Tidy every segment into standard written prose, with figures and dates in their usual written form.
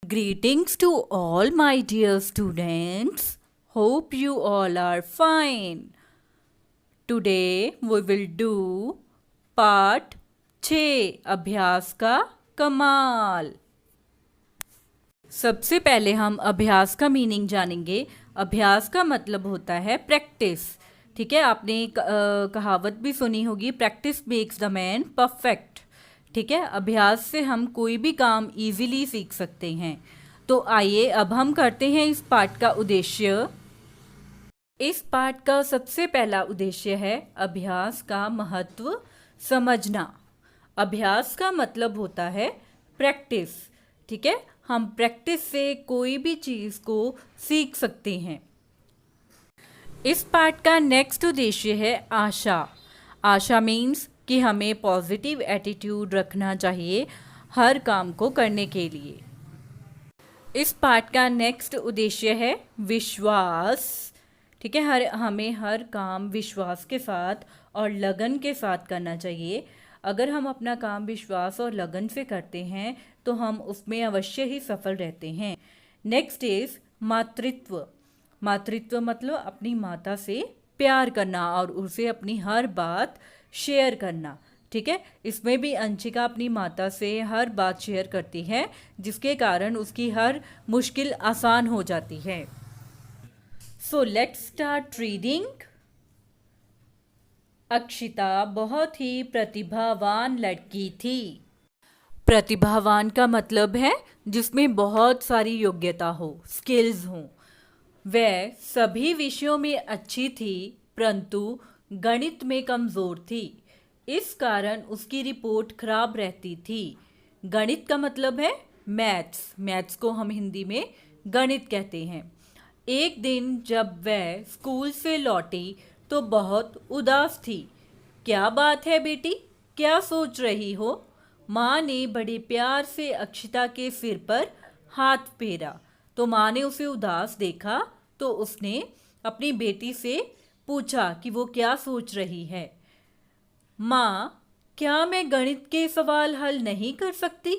Greetings to all my dear students. Hope you all are fine. Today we will do part 6 अभ्यास का कमाल। सबसे पहले हम अभ्यास का मीनिंग जानेंगे। अभ्यास का मतलब होता है प्रैक्टिस। ठीक है, आपने कहावत भी सुनी होगी, practice makes the man perfect. ठीक है, अभ्यास से हम कोई भी काम इजीली सीख सकते हैं। तो आइए अब हम करते हैं इस पाठ का उद्देश्य। इस पाठ का सबसे पहला उद्देश्य है अभ्यास का महत्व समझना। अभ्यास का मतलब होता है प्रैक्टिस। ठीक है, हम प्रैक्टिस से कोई भी चीज़ को सीख सकते हैं। इस पाठ का नेक्स्ट उद्देश्य है आशा। आशा मीन्स कि हमें पॉजिटिव एटीट्यूड रखना चाहिए हर काम को करने के लिए। इस पाठ का नेक्स्ट उद्देश्य है विश्वास। ठीक है, हमें हर काम विश्वास के साथ और लगन के साथ करना चाहिए। अगर हम अपना काम विश्वास और लगन से करते हैं तो हम उसमें अवश्य ही सफल रहते हैं। नेक्स्ट इज मातृत्व। मातृत्व मतलब अपनी माता से प्यार करना और उसे अपनी हर बात शेयर करना। ठीक है, इसमें भी अंशिका अपनी माता से हर बात शेयर करती है, जिसके कारण उसकी हर मुश्किल आसान हो जाती है। So let's start reading. Akshita बहुत ही प्रतिभावान लड़की थी। प्रतिभावान का मतलब है जिसमें बहुत सारी योग्यता हो, स्किल्स हो। वह सभी विषयों में अच्छी थी, परंतु गणित में कमज़ोर थी। इस कारण उसकी रिपोर्ट खराब रहती थी। गणित का मतलब है मैथ्स। मैथ्स को हम हिंदी में गणित कहते हैं। एक दिन जब वह स्कूल से लौटी तो बहुत उदास थी। क्या बात है बेटी, क्या सोच रही हो? माँ ने बड़े प्यार से अक्षिता के सिर पर हाथ फेरा। तो माँ ने उसे उदास देखा तो उसने अपनी बेटी से पूछा कि वो क्या सोच रही है। माँ, क्या मैं गणित के सवाल हल नहीं कर सकती?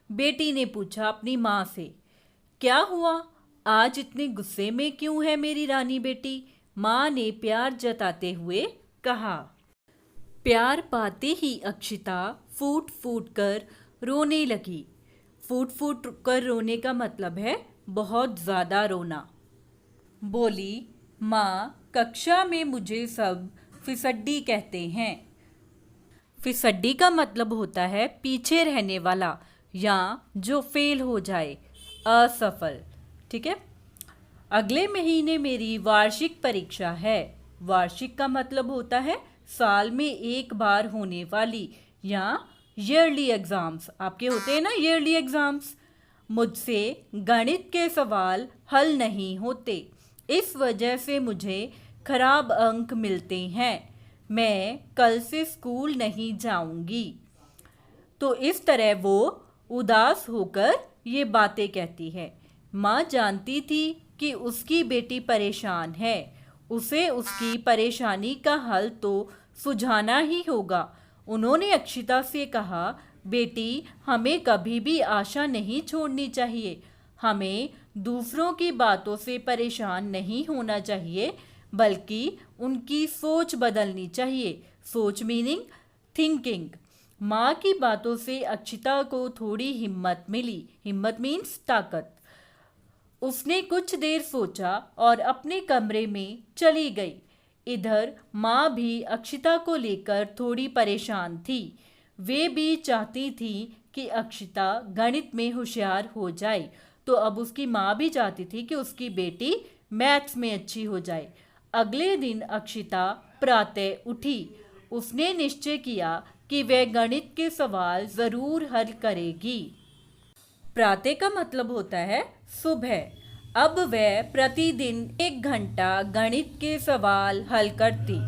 बेटी ने पूछा अपनी माँ से। क्या हुआ, आज इतने गुस्से में क्यों है मेरी रानी बेटी? माँ ने प्यार जताते हुए कहा। प्यार पाते ही अक्षिता फूट फूट कर रोने लगी। फूट फूट कर रोने का मतलब है बहुत ज़्यादा रोना। बोली, माँ, कक्षा में मुझे सब फिसड्डी कहते हैं। फिसड्डी का मतलब होता है पीछे रहने वाला या जो फेल हो जाए, असफल। ठीक है, अगले महीने मेरी वार्षिक परीक्षा है। वार्षिक का मतलब होता है साल में एक बार होने वाली या ईयरली एग्ज़ाम्स। आपके होते हैं ना ईयरली एग्ज़ाम्स। मुझसे गणित के सवाल हल नहीं होते, इस वजह से मुझे खराब अंक मिलते हैं। मैं कल से स्कूल नहीं जाऊंगी। तो इस तरह वो उदास होकर ये बातें कहती है। माँ जानती थी कि उसकी बेटी परेशान है, उसे उसकी परेशानी का हल तो सुझाना ही होगा। उन्होंने अक्षिता से कहा, बेटी, हमें कभी भी आशा नहीं छोड़नी चाहिए। हमें दूसरों की बातों से परेशान नहीं होना चाहिए, बल्कि उनकी सोच बदलनी चाहिए। सोच मीनिंग थिंकिंग। माँ की बातों से अक्षिता को थोड़ी हिम्मत मिली। हिम्मत मीन्स ताकत। उसने कुछ देर सोचा और अपने कमरे में चली गई। इधर माँ भी अक्षिता को लेकर थोड़ी परेशान थी। वे भी चाहती थी कि अक्षिता गणित में होशियार हो जाए। तो अब उसकी माँ भी चाहती थी कि उसकी बेटी मैथ्स में अच्छी हो जाए। अगले दिन अक्षिता प्रातः उठी। उसने निश्चय किया कि वह गणित के सवाल ज़रूर हल करेगी। प्रातः का मतलब होता है सुबह। अब वह प्रतिदिन 1 घंटा गणित के सवाल हल करती।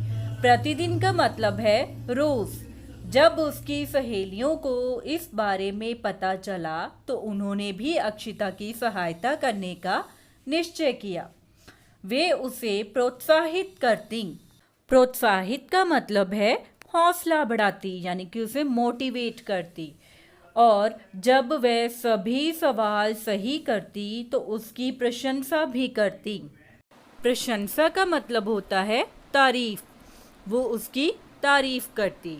प्रतिदिन का मतलब है रोज। जब उसकी सहेलियों को इस बारे में पता चला तो उन्होंने भी अक्षिता की सहायता करने का निश्चय किया। वे उसे प्रोत्साहित करती। प्रोत्साहित का मतलब है हौसला बढ़ाती, यानी कि उसे मोटिवेट करती। और जब वह सभी सवाल सही करती तो उसकी प्रशंसा भी करती। प्रशंसा का मतलब होता है तारीफ, वो उसकी तारीफ करती।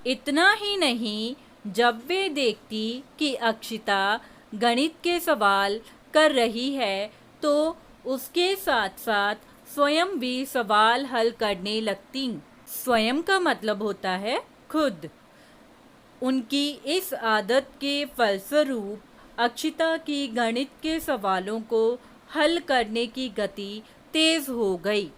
इतना ही नहीं, जब वे देखती कि अक्षिता गणित के सवाल कर रही है तो उसके साथ साथ स्वयं भी सवाल हल करने लगती। स्वयं का मतलब होता है खुद। उनकी इस आदत के फलस्वरूप अक्षिता की गणित के सवालों को हल करने की गति तेज हो गई।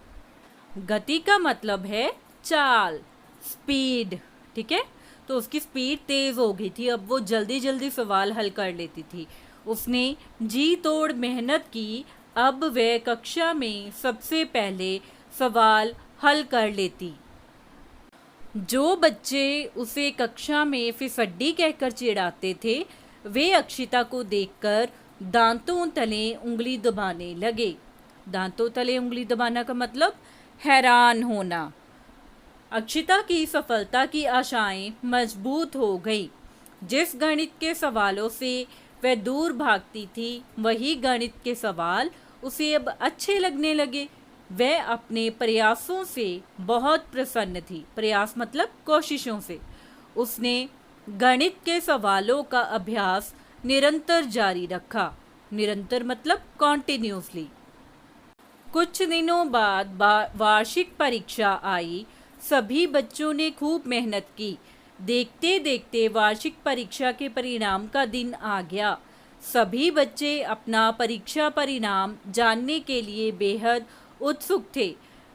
गति का मतलब है चाल, स्पीड, ठीक है। तो उसकी स्पीड तेज हो गई थी, अब वो जल्दी जल्दी सवाल हल कर लेती थी। उसने जी तोड़ मेहनत की, अब वह कक्षा में सबसे पहले सवाल हल कर लेती। जो बच्चे उसे कक्षा में फिसड्डी कहकर चिढ़ाते थे, वे अक्षिता को देखकर दांतों तले उंगली दबाने लगे। दांतों तले उंगली दबाना का मतलब हैरान होना। अक्षिता की सफलता की आशाएं मजबूत हो गई। जिस गणित के सवालों से वह दूर भागती थी, वही गणित के सवाल उसे अब अच्छे लगने लगे। वह अपने प्रयासों से बहुत प्रसन्न थी। प्रयास मतलब कोशिशों से। उसने गणित के सवालों का अभ्यास निरंतर जारी रखा। निरंतर मतलब कॉन्टिन्यूसली। कुछ दिनों बाद वार्षिक परीक्षा आई। सभी बच्चों ने खूब मेहनत की। देखते देखते वार्षिक परीक्षा के परिणाम का दिन आ गया। सभी बच्चे अपना परीक्षा परिणाम जानने के लिए बेहद उत्सुक थे।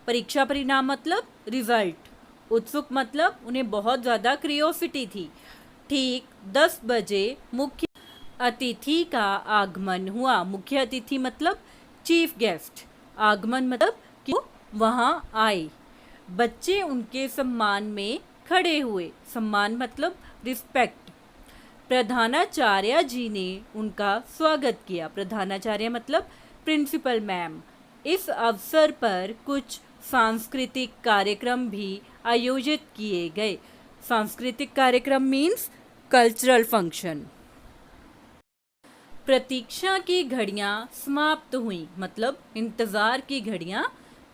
परीक्षा परिणाम मतलब रिजल्ट। उत्सुक मतलब उन्हें बहुत ज़्यादा क्यूरियोसिटी थी। ठीक 10 बजे मुख्य अतिथि का आगमन हुआ। मुख्य अतिथि मतलब चीफ गेस्ट। आगमन मतलब कि वो वहाँ आए। बच्चे उनके सम्मान में खड़े हुए। सम्मान मतलब रिस्पेक्ट। प्रधानाचार्य जी ने उनका स्वागत किया। प्रधानाचार्य मतलब प्रिंसिपल मैम। इस अवसर पर कुछ सांस्कृतिक कार्यक्रम भी आयोजित किए गए। सांस्कृतिक कार्यक्रम मीन्स कल्चरल फंक्शन। प्रतीक्षा की घड़ियां समाप्त हुई, मतलब इंतजार की घड़ियां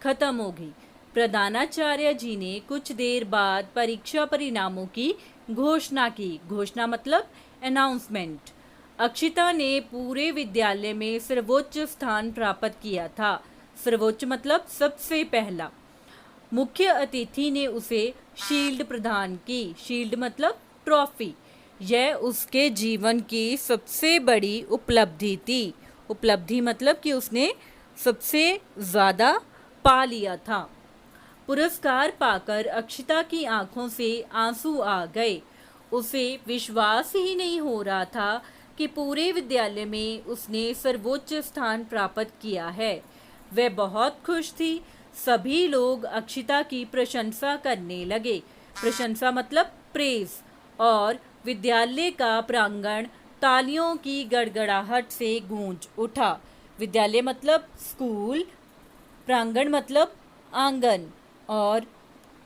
खत्म हो गई। प्रधानाचार्य जी ने कुछ देर बाद परीक्षा परिणामों की घोषणा की। घोषणा मतलब अनाउंसमेंट। अक्षिता ने पूरे विद्यालय में सर्वोच्च स्थान प्राप्त किया था। सर्वोच्च मतलब सबसे पहला। मुख्य अतिथि ने उसे शील्ड प्रदान की। शील्ड मतलब ट्रॉफी। यह उसके जीवन की सबसे बड़ी उपलब्धि थी। उपलब्धि मतलब कि उसने सबसे ज़्यादा पा लिया था। पुरस्कार पाकर अक्षिता की आंखों से आंसू आ गए। उसे विश्वास ही नहीं हो रहा था कि पूरे विद्यालय में उसने सर्वोच्च स्थान प्राप्त किया है। वह बहुत खुश थी। सभी लोग अक्षिता की प्रशंसा करने लगे। प्रशंसा मतलब प्रेज। और विद्यालय का प्रांगण तालियों की गड़गड़ाहट से गूंज उठा। विद्यालय मतलब स्कूल, प्रांगण मतलब आंगन, और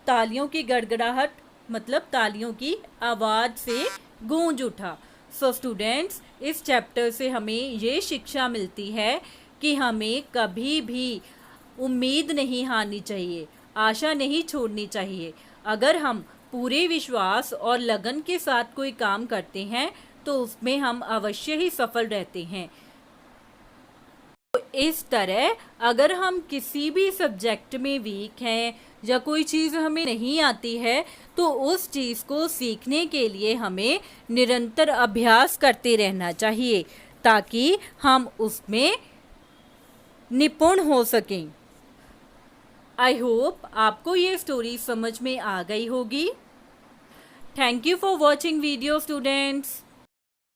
तालियों की गड़गड़ाहट मतलब तालियों की आवाज़ से गूंज उठा। सो स्टूडेंट्स, इस चैप्टर से हमें ये शिक्षा मिलती है कि हमें कभी भी उम्मीद नहीं हारनी चाहिए, आशा नहीं छोड़नी चाहिए। अगर हम पूरे विश्वास और लगन के साथ कोई काम करते हैं तो उसमें हम अवश्य ही सफल रहते हैं। तो इस तरह अगर हम किसी भी सब्जेक्ट में वीक हैं या कोई चीज़ हमें नहीं आती है तो उस चीज़ को सीखने के लिए हमें निरंतर अभ्यास करते रहना चाहिए ताकि हम उसमें निपुण हो सकें। आई होप आपको ये स्टोरी समझ में आ गई होगी। Thank you for watching video students.